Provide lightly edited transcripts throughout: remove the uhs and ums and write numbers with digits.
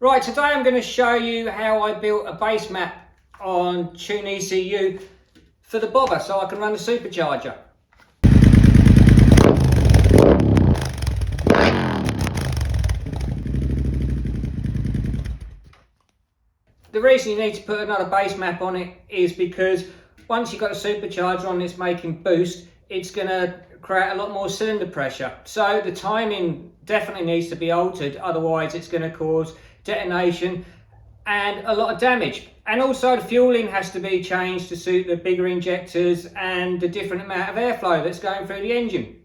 Right, today I'm going to show you how I built a base map on Tune ECU for the bobber so I can run the supercharger. The reason you need to put another base map on it is because once you've got a supercharger on that's making boost, it's going to create a lot more cylinder pressure. So the timing definitely needs to be altered, otherwise it's going to cause detonation and a lot of damage. And also the fueling has to be changed to suit the bigger injectors and the different amount of airflow that's going through the engine.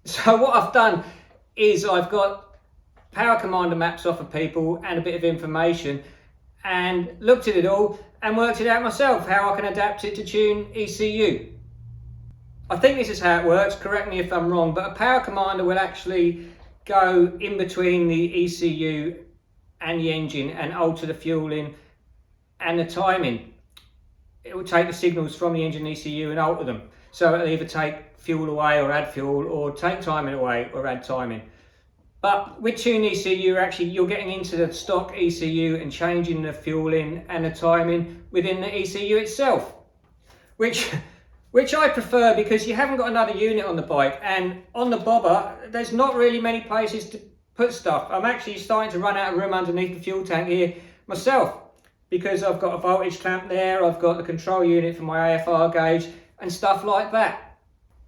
So what I've done is I've got power commander maps off of people and a bit of information, and looked at it all and worked it out myself how I can adapt it to Tune ECU. I think this is how it works, correct me if I'm wrong, but a power commander will actually go in between the ECU and the engine and alter the fueling and the timing. It will take the signals from the engine ECU and alter them. So it'll either take fuel away or add fuel, or take timing away or add timing. But with Tune ECU, you're getting into the stock ECU and changing the fueling and the timing within the ECU itself, which I prefer because you haven't got another unit on the bike, and on the bobber there's not really many places to put stuff. I'm actually starting to run out of room underneath the fuel tank here myself because I've got a voltage clamp there, I've got the control unit for my AFR gauge and stuff like that.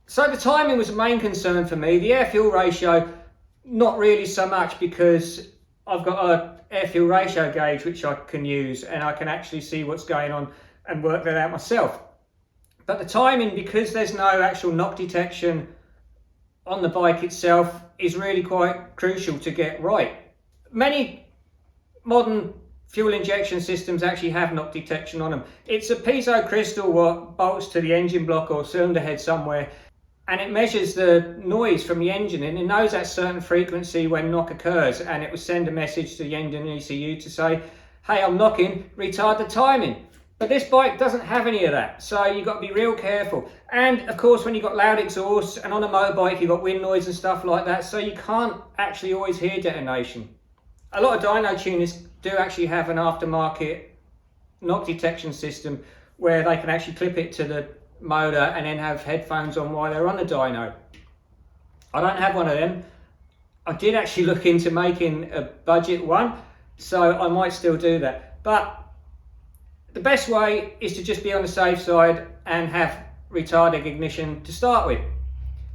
So the timing was the main concern for me. The air fuel ratio, not really so much, because I've got an air fuel ratio gauge which I can use and I can actually see what's going on and work that out myself. But the timing, because there's no actual knock detection on the bike itself, is really quite crucial to get right. Many modern fuel injection systems actually have knock detection on them. It's a piezo crystal what bolts to the engine block or cylinder head somewhere, and it measures the noise from the engine, and it knows at a certain frequency when knock occurs, and it will send a message to the engine ECU to say, hey, I'm knocking, retard the timing. But this bike doesn't have any of that, so you've got to be real careful. And of course, when you've got loud exhausts, and on a motorbike you've got wind noise and stuff like that, so you can't actually always hear detonation. A lot of dyno tuners do actually have an aftermarket knock detection system where they can actually clip it to the motor and then have headphones on while they're on the dyno. I don't have one of them. I did actually look into making a budget one, so I might still do that. But the best way is to just be on the safe side and have retarded ignition to start with.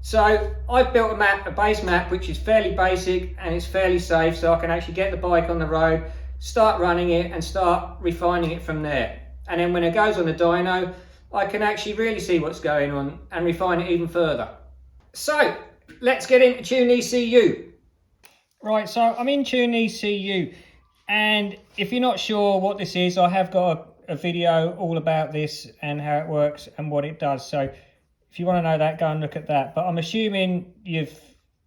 So I've built a base map which is fairly basic and it's fairly safe, so I can actually get the bike on the road, start running it and start refining it from there. And then when it goes on the dyno, I can actually really see what's going on and refine it even further. So let's get into Tune ECU. Right, so I'm in Tune ECU, and if you're not sure what this is, I have got a video all about this and how it works and what it does. So if you want to know that, go and look at that. But I'm assuming you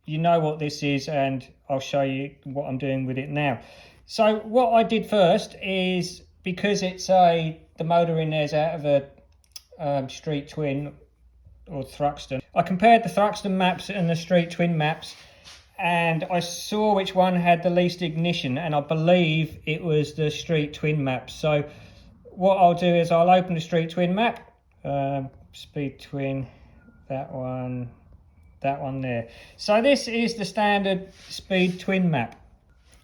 know what this is, and I'll show you what I'm doing with it now. So what I did first is, because the motor in there is out of a street twin or Thruxton, I compared the Thruxton maps and the street twin maps, and I saw which one had the least ignition, and I believe it was the street twin map. So what I'll do is I'll open the street twin map, speed twin, that one there. So this is the standard speed twin map,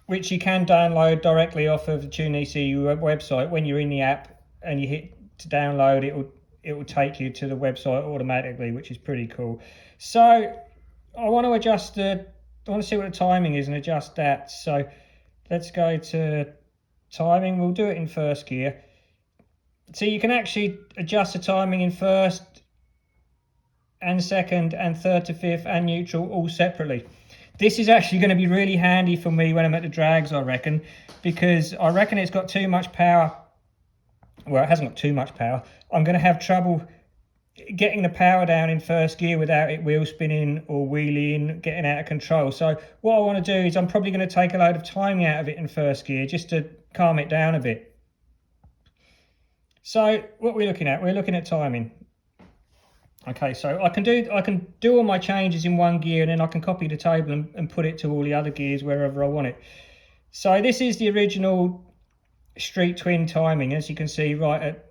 which you can download directly off of the Tune ECU website. When you're in the app and you hit to download, it will take you to the website automatically, which is pretty cool. So I want to see what the timing is and adjust that. So let's go to timing. We'll do it in first gear. So you can actually adjust the timing in first and second and third to fifth and neutral all separately. This is actually going to be really handy for me when I'm at the drags, I reckon, because I reckon it's got too much power. Well, it hasn't got too much power. I'm going to have trouble getting the power down in first gear without it wheel spinning or wheeling, getting out of control. So what I want to do is I'm probably going to take a load of timing out of it in first gear just to calm it down a bit. So what we're looking at, we're looking at timing. Okay, so I can do all my changes in one gear, and then I can copy the table and put it to all the other gears wherever I want it. So this is the original Street Twin timing. As you can see, right at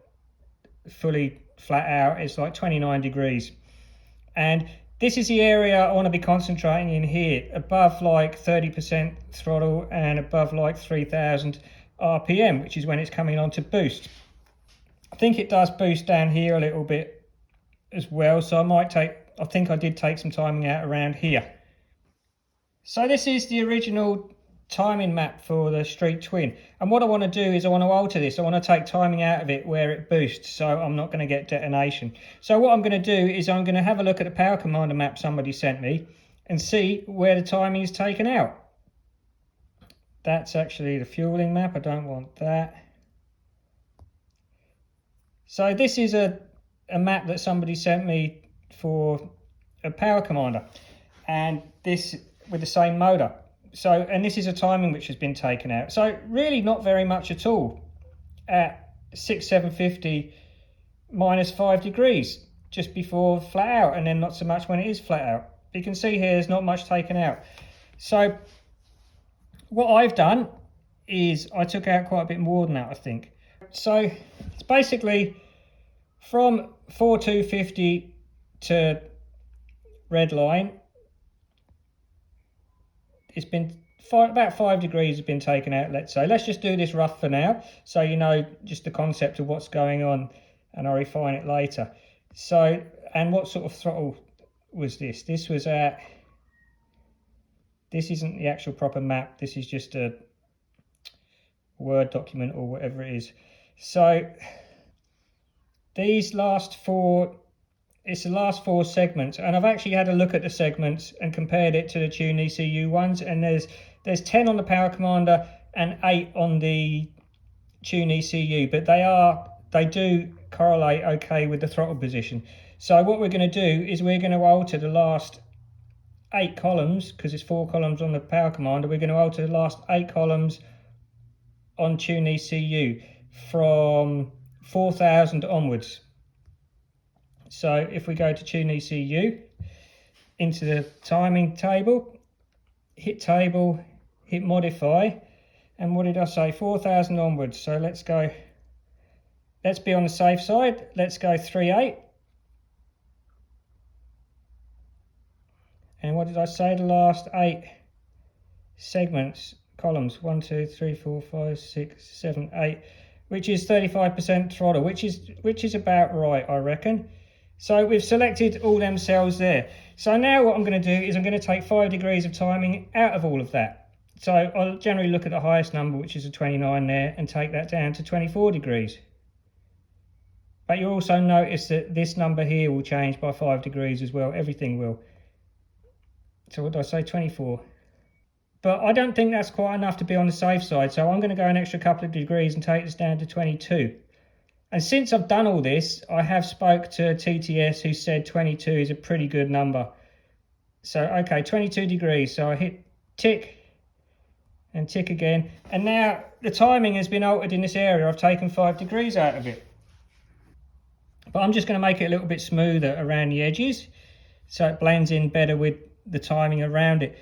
fully flat out, it's like 29 degrees. And this is the area I want to be concentrating in here, above like 30% throttle and above like 3000 RPM, which is when it's coming on to boost. I think it does boost down here a little bit as well, so I think I did take some timing out around here. So this is the original timing map for the Street Twin, and what I want to do is I want to alter this. I want to take timing out of it where it boosts, so I'm not going to get detonation. So what I'm going to do is I'm going to have a look at the power commander map somebody sent me and see where the timing is taken out. That's actually the fueling map. I don't want that. So this is a map that somebody sent me for a power commander, and this with the same motor. So, and this is a timing which has been taken out. So really not very much at all at 6750 minus 5 degrees just before flat out, and then not so much when it is flat out. You can see here there's not much taken out. So what I've done is I took out quite a bit more than that, I think. So it's basically from 4250 to red line. It's been about 5 degrees has been taken out, let's say. Let's just do this rough for now, so you know just the concept of what's going on, and I'll refine it later. So, and what sort of throttle was this? This was at, this isn't the actual proper map, this is just a Word document or whatever it is. So these last four, it's the last 4 segments, and I've actually had a look at the segments and compared it to the Tune ECU ones, and there's 10 on the power commander and 8 on the Tune ECU, but they do correlate okay with the throttle position. So what we're going to do is we're going to alter the last 8 columns, because it's 4 columns on the power commander. We're going to alter the last 8 columns on Tune ECU from 4000 onwards. So if we go to Tune ECU, into the timing table, hit table, hit modify, and what did I say, 4000 onwards. So let's be on the safe side, let's go 38. And what did I say, the last 8 segments, columns, 1, 2, 3, 4, 5, 6, 7, 8, which is 35% throttle, which is about right, I reckon. So we've selected all them cells there. So now what I'm going to do is I'm going to take 5 degrees of timing out of all of that. So I'll generally look at the highest number, which is a 29 there, and take that down to 24 degrees. But you'll also notice that this number here will change by 5 degrees as well. Everything will. So what did I say, 24? But I don't think that's quite enough to be on the safe side. So I'm going to go an extra couple of degrees and take this down to 22. And since I've done all this, I have spoke to TTS, who said 22 is a pretty good number. So, okay, 22 degrees. So I hit tick and tick again. And now the timing has been altered in this area. I've taken 5 degrees out of it. But I'm just going to make it a little bit smoother around the edges, so it blends in better with the timing around it.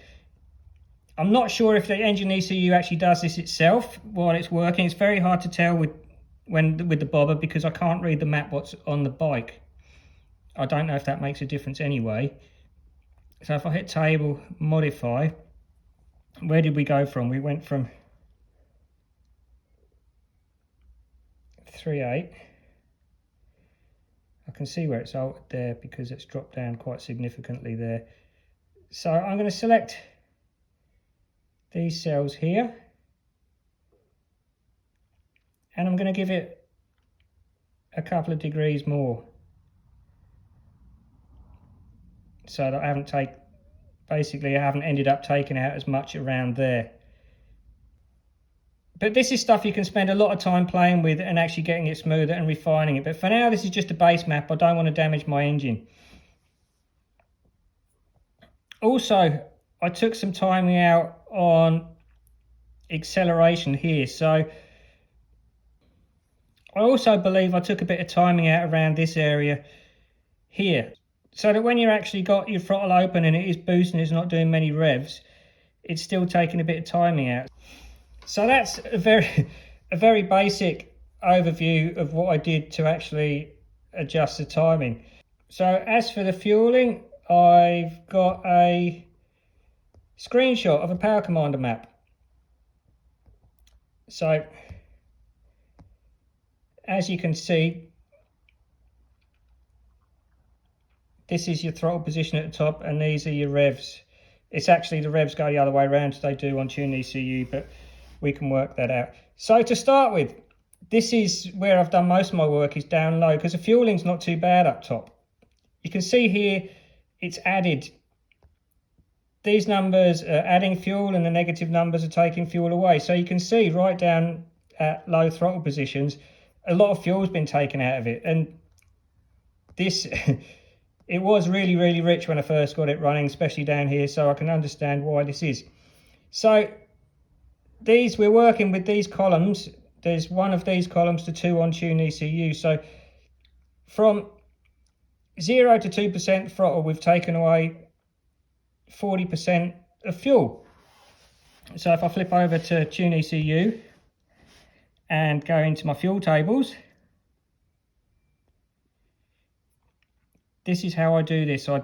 I'm not sure if the engine ECU actually does this itself while it's working. It's very hard to tell with the bobber, because I can't read the map what's on the bike. I don't know if that makes a difference anyway. So if I hit table, modify, where did we go from? We went from 3.8. I can see where it's altered there because it's dropped down quite significantly there. So I'm going to select these cells here, and I'm going to give it a couple of degrees more, so that I haven't ended up taking out as much around there. But this is stuff you can spend a lot of time playing with and actually getting it smoother and refining it. But for now, this is just a base map. I don't want to damage my engine. Also, I took some timing out on acceleration here. So I also believe I took a bit of timing out around this area here, so that when you actually got your throttle open and it is boosting, it's not doing many revs, it's still taking a bit of timing out. So that's a very basic overview of what I did to actually adjust the timing. So as for the fueling, I've got a screenshot of a power commander map. So as you can see, this is your throttle position at the top, and these are your revs. It's actually the revs go the other way around as they do on Tune ECU, but we can work that out. So to start with, this is where I've done most of my work, is down low, because the fueling's not too bad up top. You can see here it's added. These numbers are adding fuel and the negative numbers are taking fuel away. So you can see right down at low throttle positions, a lot of fuel's been taken out of it. And this, it was really, really rich when I first got it running, especially down here. So I can understand why this is. So we're working with these columns. There's one of these columns to 2 on Tune ECU. So from 0 to 2% throttle, we've taken away 40% of fuel. So if I flip over to Tune ECU and go into my fuel tables, this is how I do this. I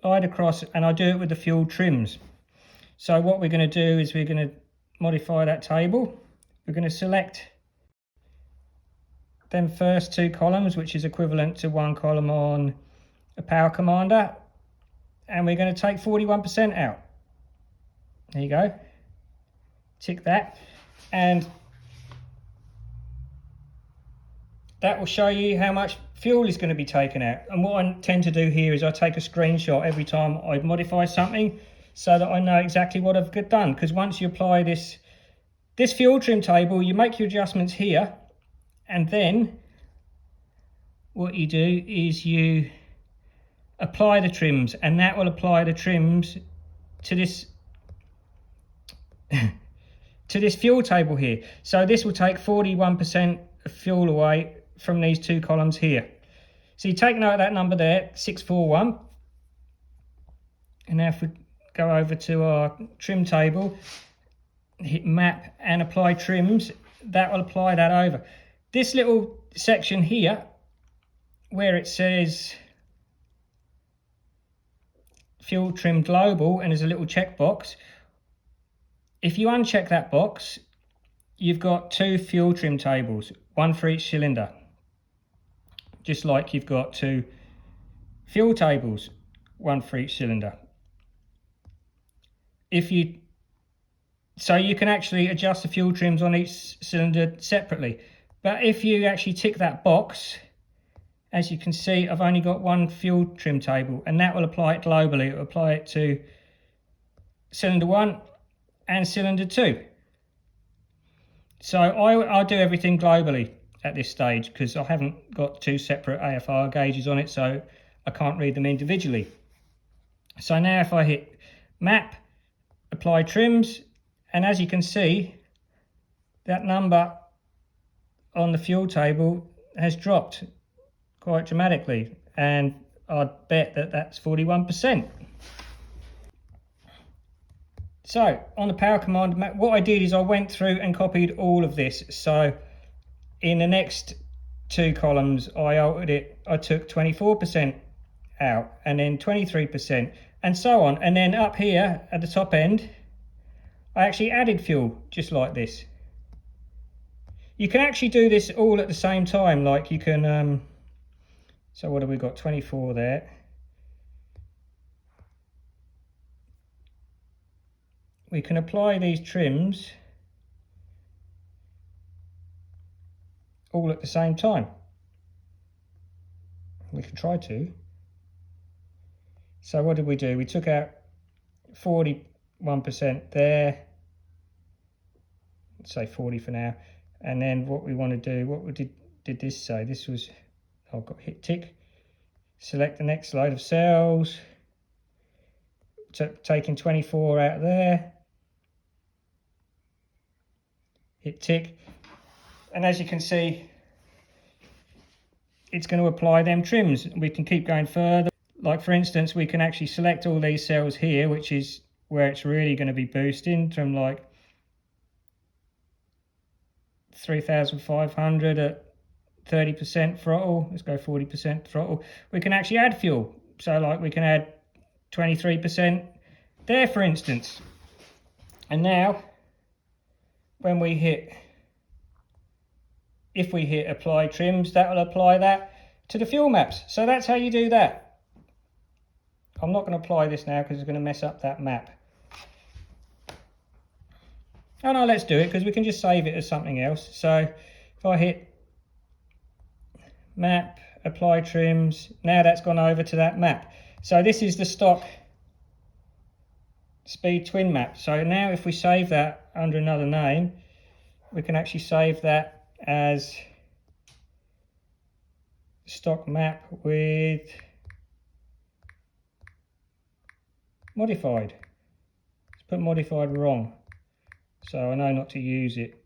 slide across and I do it with the fuel trims. So what we're going to do is we're going to modify that table. We're going to select them first 2 columns, which is equivalent to 1 column on a power commander, and we're going to take 41% out. There you go. Tick that, and that will show you how much fuel is going to be taken out. And what I tend to do here is I take a screenshot every time I modify something, so that I know exactly what I've done. Because once you apply this fuel trim table, you make your adjustments here, and then what you do is you apply the trims, and that will apply the trims to this to this fuel table here. So this will take 41% of fuel away from these 2 columns here. So you take note of that number there, 641. And now if we go over to our trim table, hit map and apply trims, that will apply that over. This little section here where it says fuel trim global and there's a little checkbox, if you uncheck that box, you've got 2 fuel trim tables, 1 for each cylinder, just like you've got 2 fuel tables, 1 for each cylinder. So you can actually adjust the fuel trims on each cylinder separately. But if you actually tick that box, as you can see, I've only got 1 fuel trim table, and that will apply it globally. It will apply it to cylinder 1 and cylinder 2. So I'll do everything globally at this stage, because I haven't got 2 separate AFR gauges on it, so I can't read them individually. So now if I hit map, apply trims, and as you can see, that number on the fuel table has dropped quite dramatically, and I'd bet that that's 41%. So on the power command map, what I did is I went through and copied all of this. So in the next 2 columns, I altered it. I took 24% out, and then 23%, and so on. And then up here at the top end, I actually added fuel just like this. You can actually do this all at the same time. Like you can, so what have we got? 24 there. We can apply these trims all at the same time. We can try to. So what did we do? We took out 41% there. Let's say 40 for now. And then what we want to do, what we did this say? This was, I've got hit tick. Select the next load of cells. Taking 24 out there. Hit tick. And as you can see, it's going to apply them trims. We can keep going further. Like for instance, we can actually select all these cells here, which is where it's really going to be boosting from like 3,500 at 30% throttle. Let's go 40% throttle. We can actually add fuel. So like we can add 23% there, for instance. And now when we hit, if we hit apply trims, that will apply that to the fuel maps. So that's how you do that. I'm not going to apply this now because it's going to mess up that map. Oh no, let's do it because we can just save it as something else. So if I hit map, apply trims, now that's gone over to that map. So this is the stock speed twin map. So now if we save that under another name, we can actually save that as stock map with modified. Let's put modified wrong, so I know not to use it.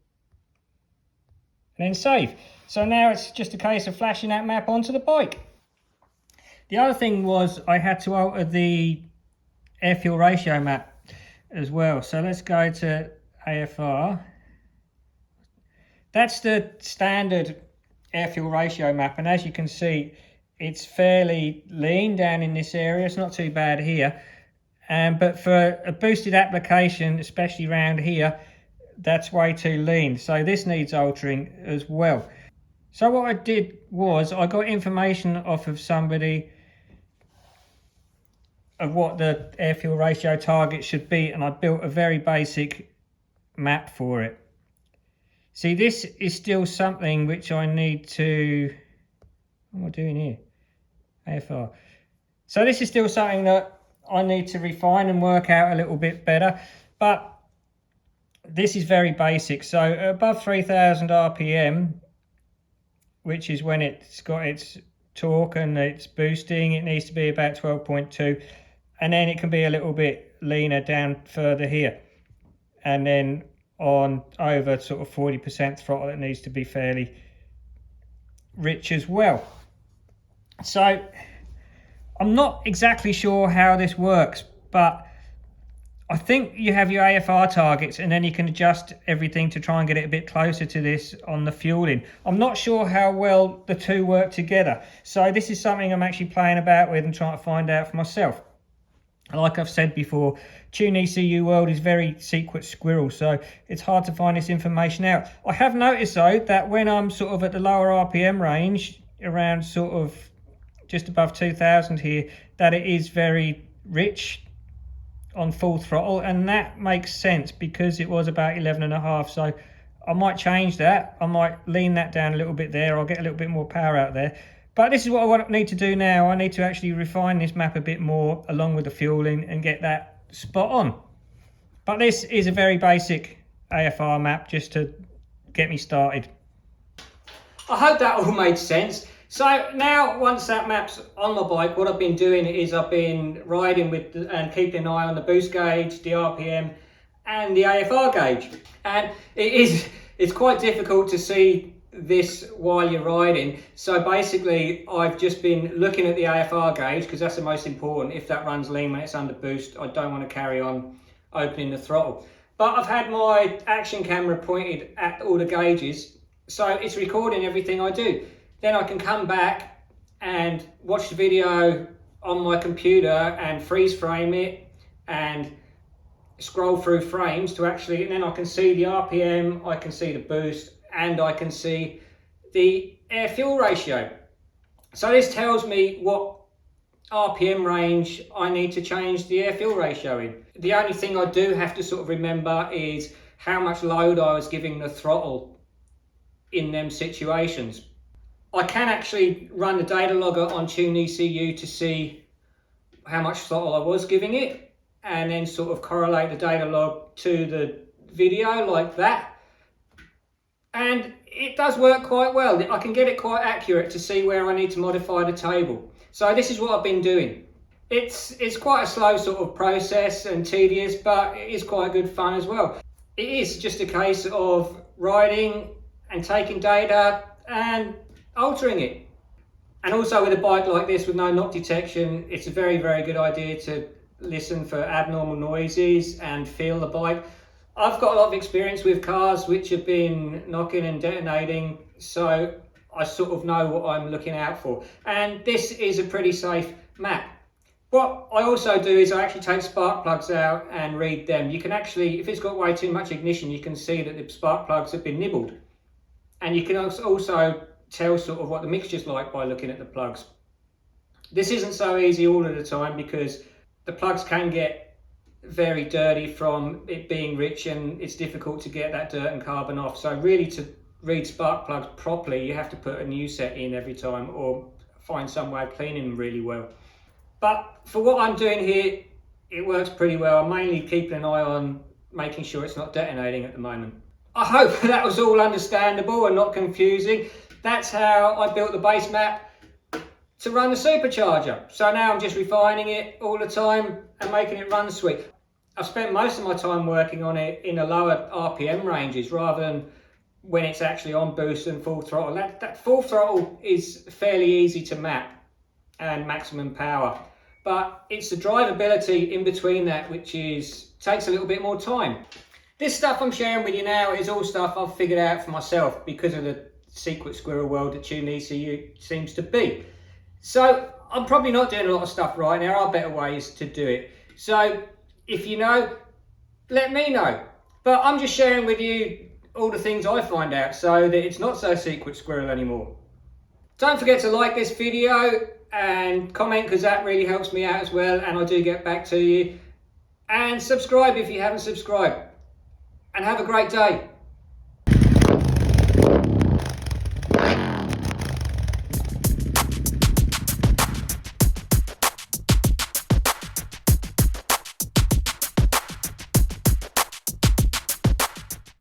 And then save. So now it's just a case of flashing that map onto the bike. The other thing was I had to alter the air fuel ratio map as well. So let's go to AFR. That's the standard air fuel ratio map, and as you can see, it's fairly lean down in this area. It's not too bad here. But for a boosted application, especially around here, that's way too lean. So this needs altering as well. So what I did was I got information off of somebody of what the air fuel ratio target should be, and I built a very basic map for it. See, this is still something which I need to, what am I doing here? AFR. So this is still something that I need to refine and work out a little bit better, but this is very basic. So above 3,000 RPM, which is when it's got its torque and it's boosting, it needs to be about 12.2, and then it can be a little bit leaner down further here, and then on over sort of 40% throttle, it needs to be fairly rich as well. So I'm not exactly sure how this works, but I think you have your AFR targets and then you can adjust everything to try and get it a bit closer to this on the fueling. I'm not sure how well the two work together. So this is something I'm actually playing about with and trying to find out for myself. Like I've said before, Tune ECU world is very secret squirrel, so it's hard to find this information out. I have noticed though that when I'm sort of at the lower RPM range, around sort of just above 2,000 here, that it is very rich on full throttle, and that makes sense because it was about 11.5. So I might change that. I might lean that down a little bit there. I'll get a little bit more power out there. But this is what I need to do now. I need to actually refine this map a bit more along with the fueling and get that spot on. But this is a very basic AFR map just to get me started. I hope that all made sense. So now once that map's on my bike, what I've been doing is I've been riding with and keeping an eye on the boost gauge, the RPM and the AFR gauge. And it's quite difficult to see this while you're riding. So basically I've just been looking at the AFR gauge because that's the most important. If that runs lean when it's under boost, I don't want to carry on opening the throttle. But I've had my action camera pointed at all the gauges, so it's recording everything I do. Then I can come back and watch the video on my computer and freeze frame it and scroll through frames to actually, and then I can see the RPM, I can see the boost, and I can see the air fuel ratio. So this tells me what RPM range I need to change the air fuel ratio in. The only thing I do have to sort of remember is how much load I was giving the throttle in them situations. I can actually run the data logger on Tune ECU to see how much throttle I was giving it, and then sort of correlate the data log to the video like that. And it does work quite well. I can get it quite accurate to see where I need to modify the table. So this is what I've been doing. It's quite a slow sort of process and tedious, but it is quite good fun as well. It is just a case of riding and taking data and altering it. And also with a bike like this with no knock detection, it's a very, very good idea to listen for abnormal noises and feel the bike. I've got a lot of experience with cars which have been knocking and detonating, so I sort of know what I'm looking out for. And this is a pretty safe map. What I also do is I actually take spark plugs out and read them. You can actually, if it's got way too much ignition, you can see that the spark plugs have been nibbled. And you can also tell sort of what the mixture's like by looking at the plugs. This isn't so easy all of the time because the plugs can get very dirty from it being rich, and it's difficult to get that dirt and carbon off. So really, to read spark plugs properly, you have to put a new set in every time or find some way of cleaning them really well. But for what I'm doing here, it works pretty well. I'm mainly keeping an eye on making sure it's not detonating at the moment. I hope that was all understandable and not confusing. That's how I built the base map to run the supercharger. So now I'm just refining it all the time and making it run sweet. I've spent most of my time working on it in the lower RPM ranges rather than when it's actually on boost and full throttle. That full throttle is fairly easy to map and maximum power. But it's the drivability in between that which takes a little bit more time. This stuff I'm sharing with you now is all stuff I've figured out for myself because of the secret squirrel world that Tune ECU seems to be. So I'm probably not doing a lot of stuff right. There are better ways to do it. So if you know, let me know. But I'm just sharing with you all the things I find out so that it's not so secret squirrel anymore. Don't forget to like this video and comment because that really helps me out as well, and I do get back to you. And subscribe if you haven't subscribed. And have a great day.